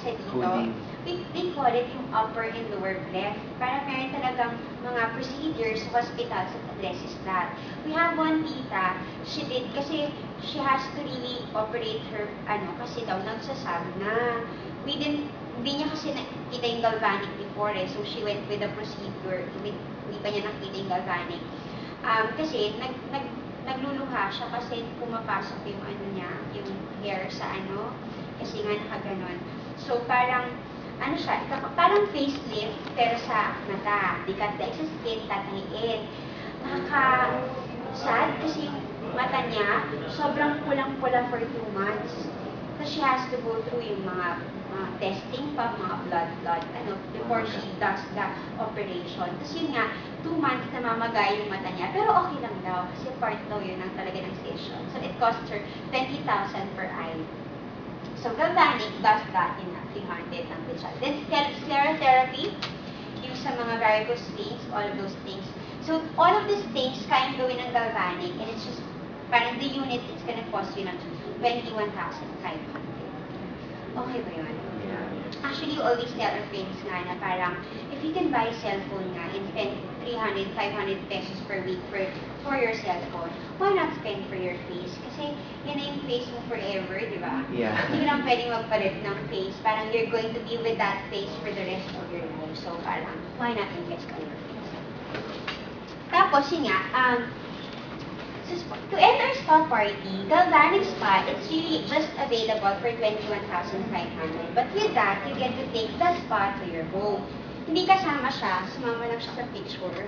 isa dito. Coding. They call it yung upper and lower cleft. Para meron talagang mga procedures sa hospital that addresses that. We have one tita, she did, kasi she has to really operate her, kasi daw nagsasabi na. Hindi niya kasi nakita yung galvanic before so she went with the procedure, hindi pa niya nakita yung galvanic. Kasi nagluluha siya kasi pumapasok yung yung hair sa kasi nga nakaganon. So parang siya, parang facelift pero sa mata. Di ka dahil sa skin, tatangiin. Nakaka-sad kasi mata niya sobrang pulang-pula for 2 months. So she has to go through yung mga testing pa, mga blood, before she does the operation. Tapos yun nga, 2 months na mamagay yung mata niya. Pero okay lang daw, kasi part daw yun ng talaga ng session. So it costs her 20,000 per eye. So galvanic does that in 300 lang din siya. Then sclerotherapy, yung sa mga varicose veins, all of those things. So all of these things kayang gawin ng galvanic, and it's just, parang the unit, it's gonna cost you ng 21,500. Okay ba yun? Actually, you always tell our friends nga na parang, if you can buy cellphone nga and spend 300, 500 pesos per week for your cellphone, why not spend for your face? Kasi yan na yung face mo forever, di ba? Yeah. Hindi lang pwedeng magpalit ng face. Parang you're going to be with that face for the rest of your life. So parang, why not invest on your face? Tapos, yun nga, to end our spa party, galvanic spa, it's really just available for 21,500. But with that, you get to take the spa to your home. Hindi kasama siya, sumama lang siya sa picture.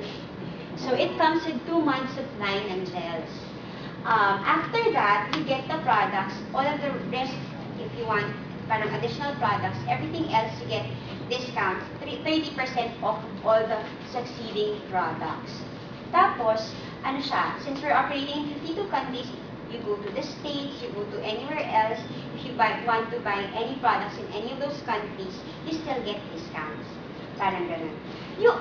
So it comes with 2 months supply ng gels. After that, you get the products, all of the rest, if you want parang additional products, everything else you get discounts, 30% off all the succeeding products. Tapos, since we're operating in 52 countries, you go to the States, you go to anywhere else, if you want to buy any products in any of those countries, you still get discounts. Parang ganun.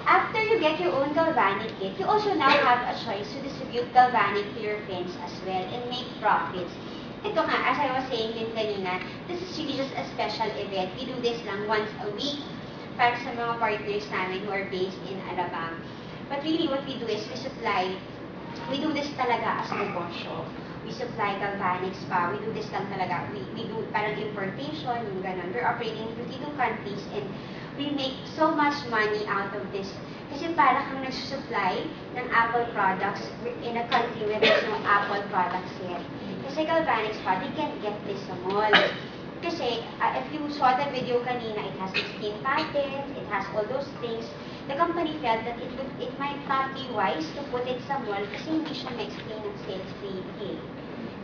After you get your own galvanic kit, you also now have a choice to distribute galvanic to your friends as well and make profits. Ito nga, as I was saying din kanina, this is really just a special event. We do this lang once a week para sa mga partners namin who are based in Alabang. But really, what we do is we do this talaga as a negosyo. We supply galvanic spa. We do this lang talaga. We do parang importation, yung ganun. We're operating in 52 countries and we make so much money out of this. Kasi para kang nagsusupply ng Apple products in a country where there's no Apple products yet. Kasi galvanic spa, they can't get this sa mall. Kasi if you saw the video kanina, it has 16 patents, it has all those things. The company felt that it might not be wise to put it sa mall kasi hindi siya ma-explain ng sales lady.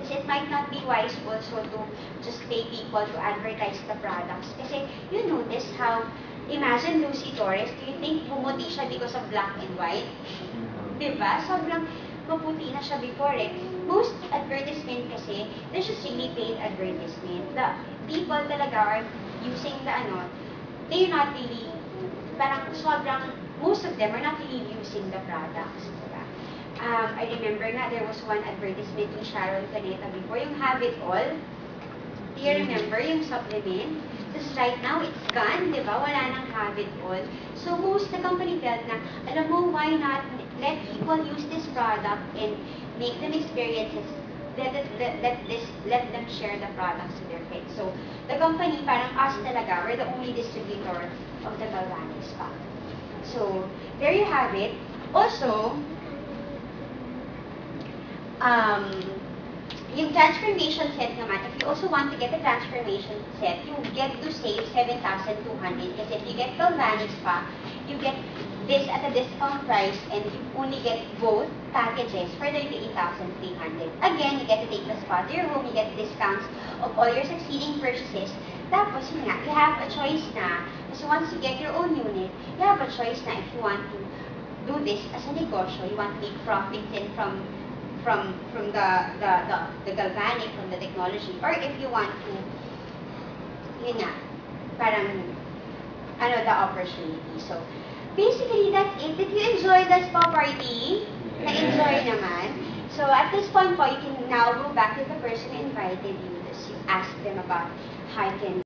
Kasi it might not be wise also to just pay people to advertise the products. Kasi you notice how, imagine Lucy Torres, do you think bumuti siya because of black and white? Diba? Sobrang maputi na siya before Most advertisement kasi, they're just really paid advertisement. The people talaga are using they're not really, most of them are not really using the products. Diba? I remember nga, there was one advertisement ni Sharon Caneta before, yung Have It All. Do you remember yung supplement? Because right now, it's gone, di ba? Wala nang Have It All. So the company felt na, alam mo, why not let people use this product and make them experiences, let them share the products with their friends. So the company, parang us talaga, we're the only distributor of the galvanic spa. So there you have it. Also, yung transformation set naman, if you also want to get a transformation set, you get to save 7,200 kasi if you get galvanic spa, you get this at a discount price and you only get both packages for 38,300. Again, you get to take the spa to your home, you get discounts of all your succeeding purchases. Tapos yun nga, you have a choice na, so once you get your own unit, you have a choice na if you want to do this as a negosyo, you want to make profits in from the galvanic, from the technology, or if you want to, yun nga, parang, the opportunity. So, basically, that's it. Did you enjoy the spa party? Na-enjoy naman. So, at this point po, you can now go back to the person who invited you. Just ask them about how you can